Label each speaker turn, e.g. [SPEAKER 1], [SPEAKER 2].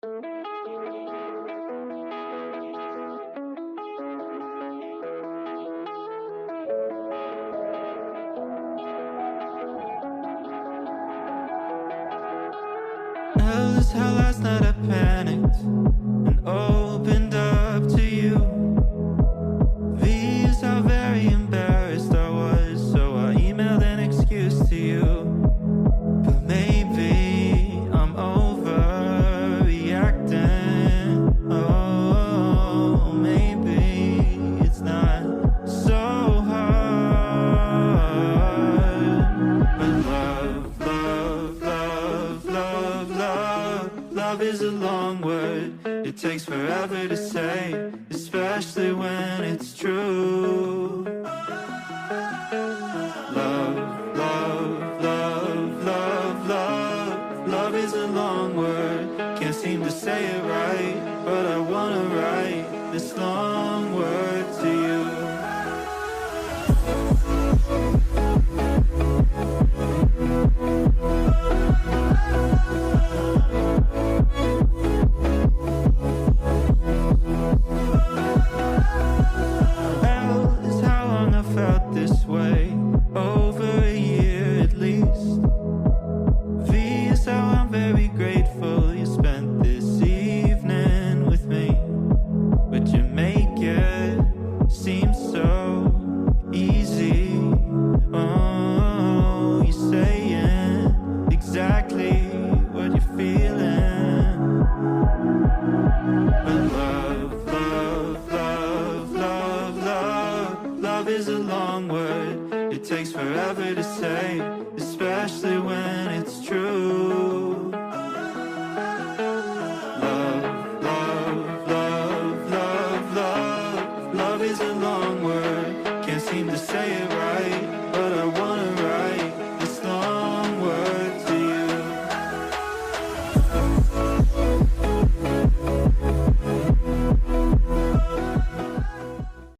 [SPEAKER 1] Hell is how last night I panicked and opened up to you. V is how very embarrassed I was, so I emailed an excuse to you. But maybe I'm overreacting. Oh, maybe it's not so hard. But love is a long word. It takes forever to say, especially when it's true. Love is a long word. Can't seem to say it right, but I wanna write this long word to you. This way, over a year at least. V is how I'm very grateful you spent this evening with me. But you make it seem so easy. Oh, you're saying exactly what you're feeling. But love is a long word. It takes forever to say, especially when it's true. Love is a long word. Can't seem to say it right, but I wanna